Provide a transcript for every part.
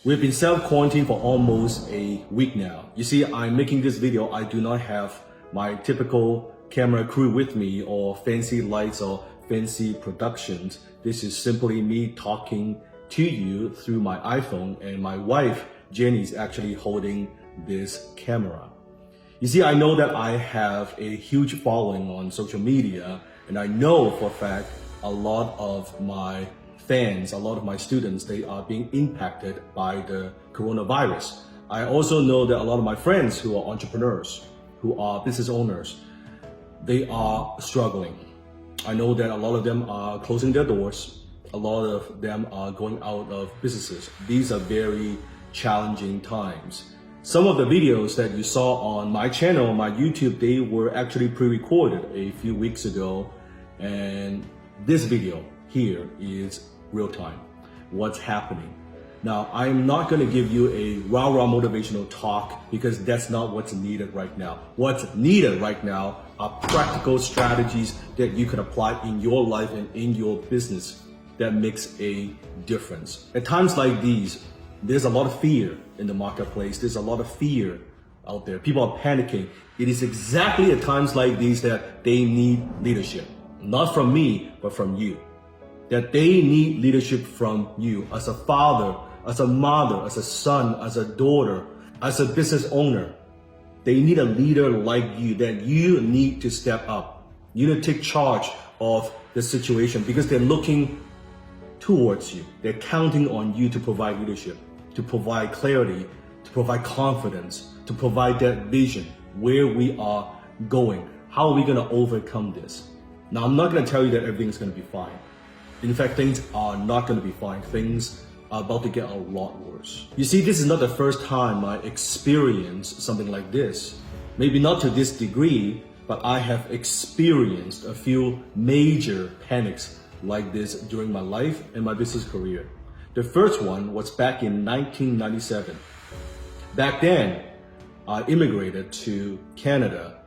We've been self-quarantined for almost a week now. You see, I'm making this video. I do not have my typical camera crew with me or fancy lights or fancy productions. This is simply me talking to you through my iPhone, and my wife, Jenny, is actually holding this camera. You see, I know that I have a huge following on social media, and I know for a fact a lot of my fans, a lot of my students, they are being impacted by the coronavirus. I also know that a lot of my friends who are entrepreneurs, who are business owners, they are struggling. I know that a lot of them are closing their doors. A lot of them are going out of businesses. These are very challenging times. Some of the videos that you saw on my channel, my YouTube, they were actually pre-recorded a few weeks ago. And this video here is real time, what's happening. Now, I'm not going to give you a rah-rah motivational talk because that's not what's needed right now. What's needed right now are practical strategies that you can apply in your life and in your business that makes a difference. At times like these, there's a lot of fear in the marketplace. There's a lot of fear out there. People are panicking. It is exactly at times like these that they need leadership. Not from me, but from you. That they need leadership from you as a father, as a mother, as a son, as a daughter, as a business owner. They need a leader like you, that you need to step up. You need to take charge of the situation because they're looking towards you. They're counting on you to provide leadership, to provide clarity, to provide confidence, to provide that vision, where we are going. How are we going to overcome this? Now, I'm not going to tell you that everything's going to be fine. In fact, things are not going to be fine. Things are about to get a lot worse. You see, this is not the first time I experienced something like this. Maybe not to this degree, but I have experienced a few major panics like this during my life and my business career. The first one was back in 1997. Back then, I immigrated to Canada,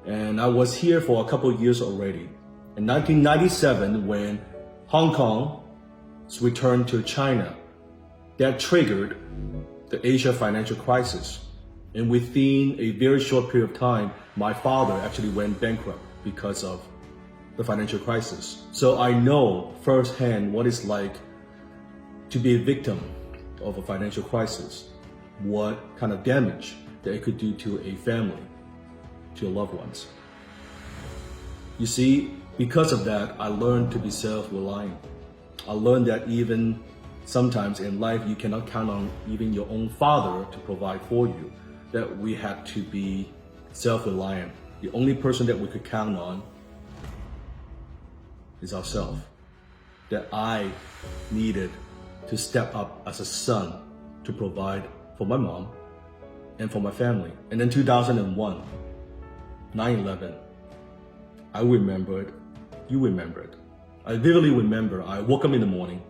and I was here for a couple of years already. In 1997, when Hong Kong's return to China, that triggered the Asia financial crisis. And within a very short period of time, my father actually went bankrupt because of the financial crisis. So I know firsthand what it's like to be a victim of a financial crisis, what kind of damage that it could do to a family, to your loved ones. You see, because of that, I learned to be self-reliant. I learned that even sometimes in life, you cannot count on even your own father to provide for you, that we had to be self-reliant. The only person that we could count on is ourselves. That I needed to step up as a son to provide for my mom and for my family. And then 2001, 9/11, I remembered, you remembered. I vividly remember, I woke up in the morning.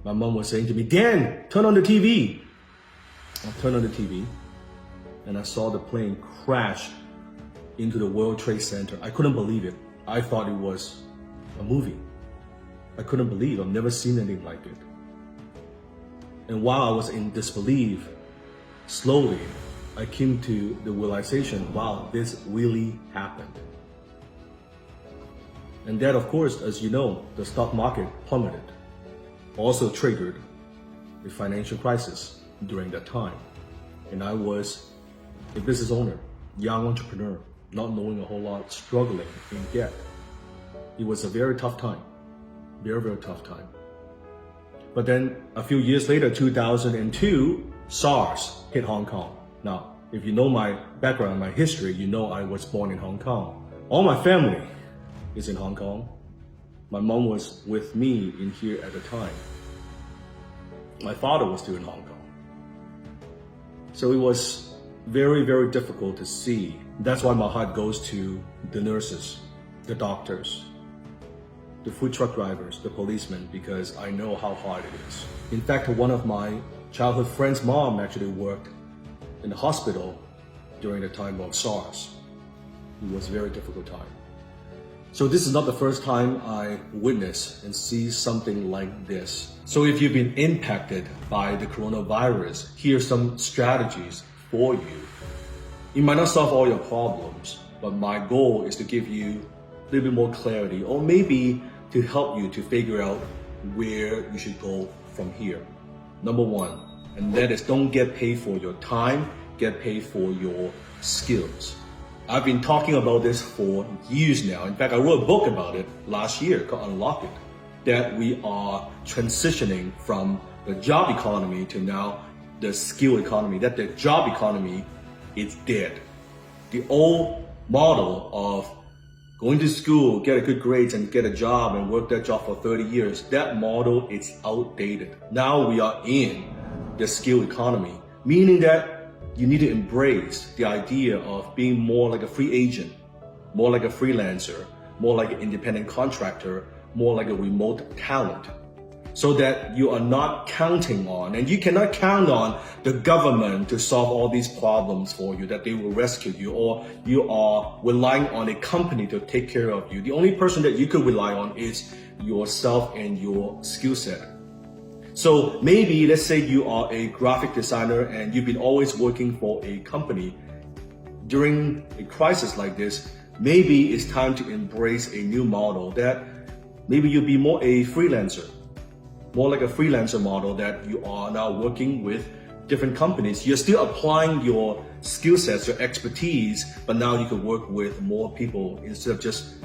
My mom was saying to me, "Dan, turn on the TV." I turned on the TV and I saw the plane crash into the World Trade Center. I couldn't believe it. I thought it was a movie. I couldn't believe, I've never seen anything like it. And while I was in disbelief, slowly I came to the realization, wow, this really happened. And that, of course, as you know, the stock market plummeted, also triggered a financial crisis during that time. And I was a business owner, young entrepreneur, not knowing a whole lot, struggling in debt. It was a very tough time, very, very tough time. But then a few years later, 2002, SARS hit Hong Kong. Now, if you know my background, my history, you know I was born in Hong Kong. All my family is in Hong Kong. My mom was with me in here at the time. My father was still in Hong Kong. So it was very, very difficult to see. That's why my heart goes to the nurses, the doctors, the food truck drivers, the policemen, because I know how hard it is. In fact, one of my childhood friend's mom actually worked in the hospital during the time of SARS. It was a very difficult time. So this is not the first time I witness and see something like this. So if you've been impacted by the coronavirus, here are some strategies for you. It might not solve all your problems, but my goal is to give you a little bit more clarity, or maybe to help you to figure out where you should go from here. Number one, and that is don't get paid for your time, get paid for your skills. I've been talking about this for years now. In fact, I wrote a book about it last year called Unlock It, that we are transitioning from the job economy to now the skill economy, that the job economy is dead. The old model of going to school, get a good grades and get a job and work that job for 30 years, that model is outdated. Now we are in the skill economy, meaning that you need to embrace the idea of being more like a free agent, more like a freelancer, more like an independent contractor, more like a remote talent, so that you are not counting on, and you cannot count on the government to solve all these problems for you, that they will rescue you, or you are relying on a company to take care of you. The only person that you could rely on is yourself and your skill set. So maybe, let's say you are a graphic designer and you've been always working for a company. During a crisis like this, maybe it's time to embrace a new model, that maybe you'll be more a freelancer, more like a freelancer model, that you are now working with different companies. You're still applying your skill sets, your expertise, but now you can work with more people instead of just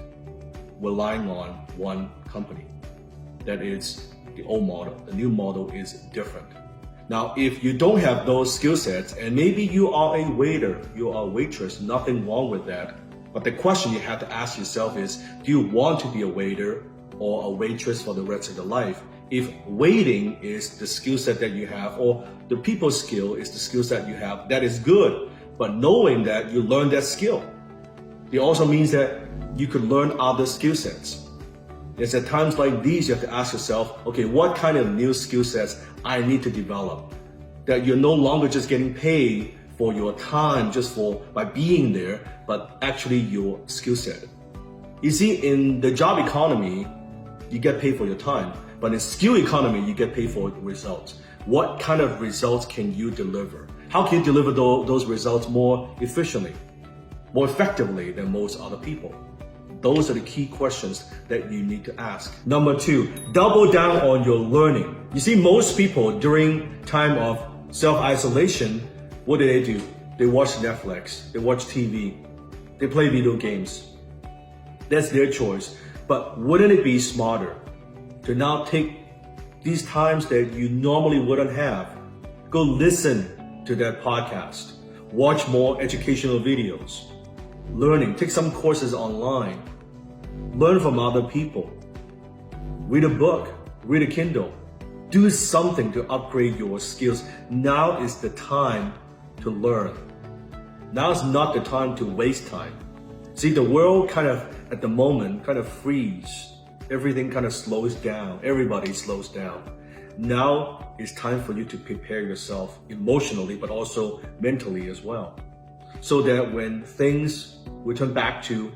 relying on one company. That is the old model. The new model is different. Now, if you don't have those skill sets, and maybe you are a waiter, you are a waitress, nothing wrong with that. But the question you have to ask yourself is, do you want to be a waiter or a waitress for the rest of your life? If waiting is the skill set that you have, or the people skill is the skill set you have, that is good. But knowing that you learn that skill, it also means that you could learn other skill sets. It's at times like these you have to ask yourself, okay, what kind of new skill sets I need to develop? That you're no longer just getting paid for your time just by being there, but actually your skill set. You see, in the job economy, you get paid for your time, but in skill economy, you get paid for results. What kind of results can you deliver? How can you deliver those results more efficiently, more effectively than most other people? Those are the key questions that you need to ask. Number two, double down on your learning. You see, most people during time of self-isolation, what do? They watch Netflix, they watch TV, they play video games. That's their choice. But wouldn't it be smarter to now take these times that you normally wouldn't have, go listen to that podcast, watch more educational videos, learning, take some courses online, learn from other people, read a book, read a Kindle, do something to upgrade your skills. Now is the time to learn. Now is not the time to waste time. See, the world at the moment freeze. Everything slows down. Everybody slows down. Now it's time for you to prepare yourself emotionally, but also mentally as well, so that when things return back to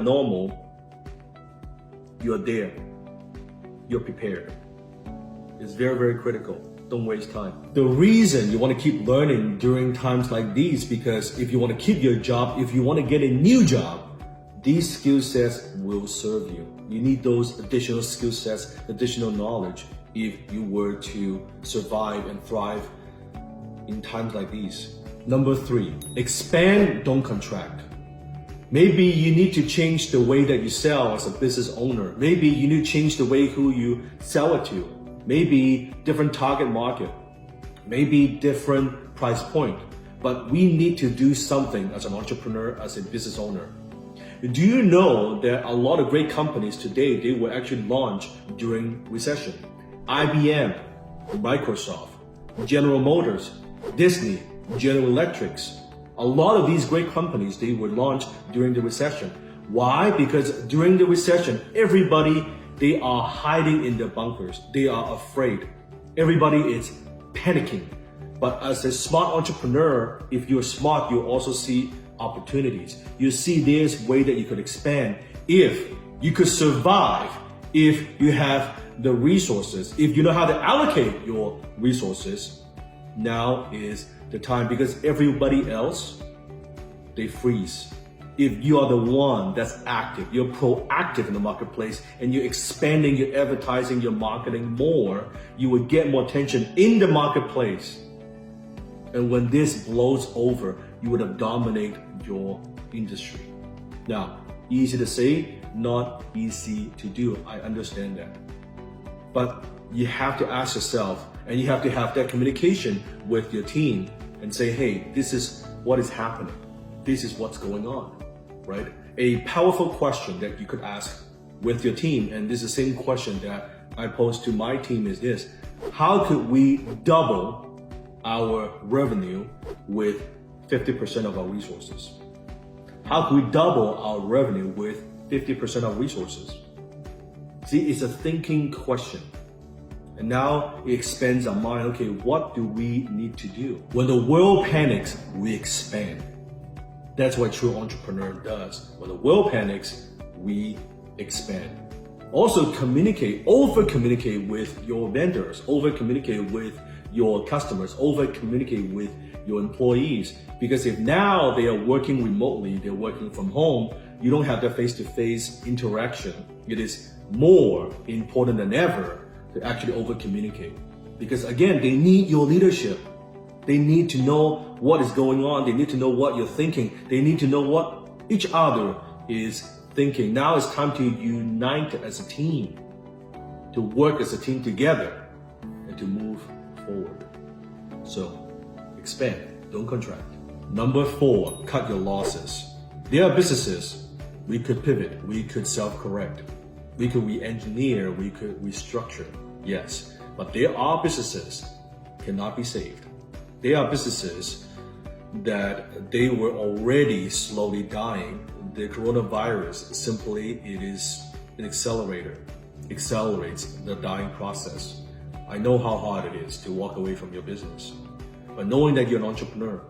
normal, you're there, you're prepared. It's very, very critical. Don't waste time. The reason you want to keep learning during times like these, because if you want to keep your job, if you want to get a new job, these skill sets will serve you. You need those additional skill sets, additional knowledge, if you were to survive and thrive in times like these. Number three, expand, don't contract. Maybe you need to change the way that you sell as a business owner. Maybe you need to change the way who you sell it to. Maybe different target market. Maybe different price point. But we need to do something as an entrepreneur, as a business owner. Do you know that a lot of great companies today, they were actually launched during recession? IBM, Microsoft, General Motors, Disney, General Electrics. A lot of these great companies, they were launched during the recession. Why? Because during the recession, everybody, they are hiding in their bunkers. They are afraid. Everybody is panicking. But as a smart entrepreneur, if you're smart, you also see opportunities. You see there's way that you could expand if You could survive if you have the resources, if you know how to allocate your resources. Now is the time, because everybody else, they freeze. If you are the one that's active, you're proactive in the marketplace, and you're expanding your advertising, your marketing more, you will get more attention in the marketplace. And when this blows over, you would have dominated your industry. Now, easy to say, not easy to do. I understand that. But you have to ask yourself, and you have to have that communication with your team and say, hey, this is what is happening. This is what's going on, right? A powerful question that you could ask with your team, and this is the same question that I pose to my team, is this: how could we double our revenue with 50% of our resources? How could we double our revenue with 50% of resources? See, it's a thinking question. And now it expands our mind. Okay, what do we need to do? When the world panics, we expand. That's what a true entrepreneur does. When the world panics, we expand. Also communicate, over-communicate with your vendors, over-communicate with your customers, over-communicate with your employees. Because if now they are working remotely, they're working from home, you don't have that face-to-face interaction. It is more important than ever to actually over-communicate. Because again, they need your leadership. They need to know what is going on. They need to know what you're thinking. They need to know what each other is thinking. Now it's time to unite as a team, to work as a team together, and to move forward. So, expand, don't contract. Number 4, cut your losses. There are businesses, we could pivot, we could self-correct, we could re-engineer, we could restructure, yes. But there are businesses cannot be saved. There are businesses that they were already slowly dying. The coronavirus, simply, it is an accelerator, accelerates the dying process. I know how hard it is to walk away from your business, but knowing that you're an entrepreneur,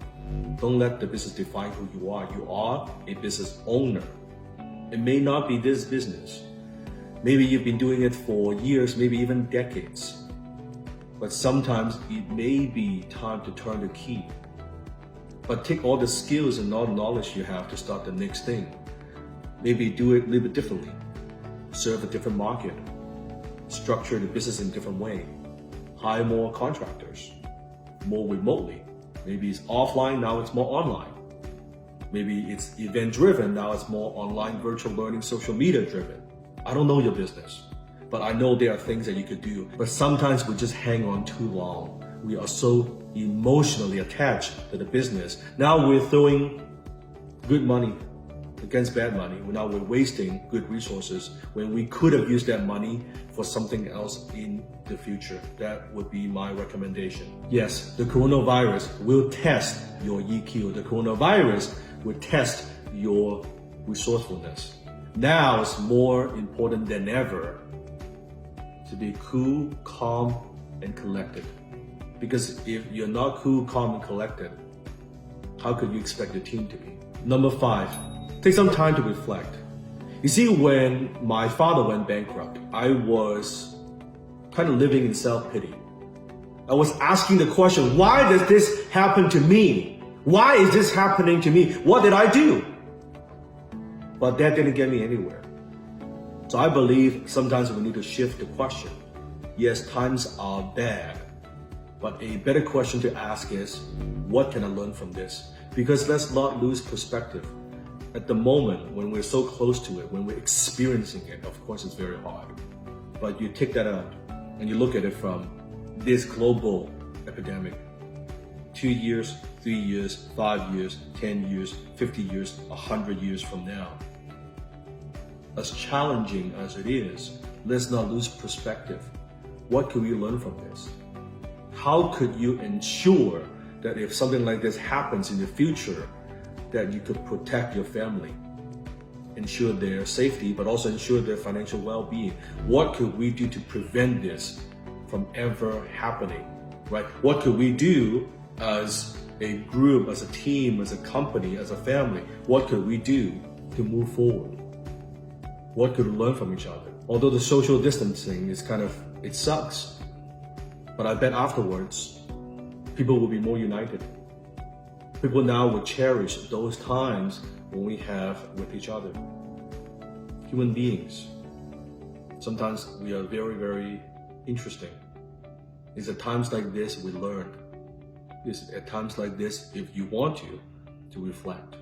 don't let the business define who you are. You are a business owner. It may not be this business. Maybe you've been doing it for years, maybe even decades. But sometimes it may be time to turn the key. But take all the skills and all the knowledge you have to start the next thing. Maybe do it a little bit differently. Serve a different market. Structure the business in a different way. Hire more contractors, more remotely. Maybe it's offline, now it's more online. Maybe it's event driven, now it's more online, virtual learning, social media driven. I don't know your business, but I know there are things that you could do. But sometimes we just hang on too long. We are so emotionally attached to the business. Now we're throwing good money against bad money. Now we're wasting good resources when we could have used that money for something else in the future. That would be my recommendation. Yes, the coronavirus will test your EQ. The coronavirus will test your resourcefulness. Now it's more important than ever to be cool, calm, and collected. Because if you're not cool, calm, and collected, how could you expect your team to be? Number 5, take some time to reflect. You see, when my father went bankrupt, I was kind of living in self-pity. I was asking the question, why does this happen to me? Why is this happening to me? What did I do? But that didn't get me anywhere. So I believe sometimes we need to shift the question. Yes, times are bad, but a better question to ask is, what can I learn from this? Because let's not lose perspective. At the moment, when we're so close to it, when we're experiencing it, of course it's very hard. But you take that out and you look at it from this global epidemic. 2 years, 3 years, 5 years, 10 years, 50 years, 100 years from now. As challenging as it is, let's not lose perspective. What can we learn from this? How could you ensure that if something like this happens in the future, that you could protect your family, ensure their safety, but also ensure their financial well-being? What could we do to prevent this from ever happening, right? What could we do as a group, as a team, as a company, as a family? What could we do to move forward? what could we learn from each other? Although the social distancing is it sucks. But I bet afterwards, people will be more united. People now will cherish those times when we have with each other. Human beings, sometimes we are very, very interesting. It's at times like this we learn. It's at times like this, if you want to reflect.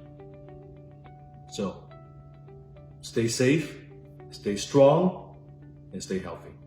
So, stay safe, stay strong, and stay healthy.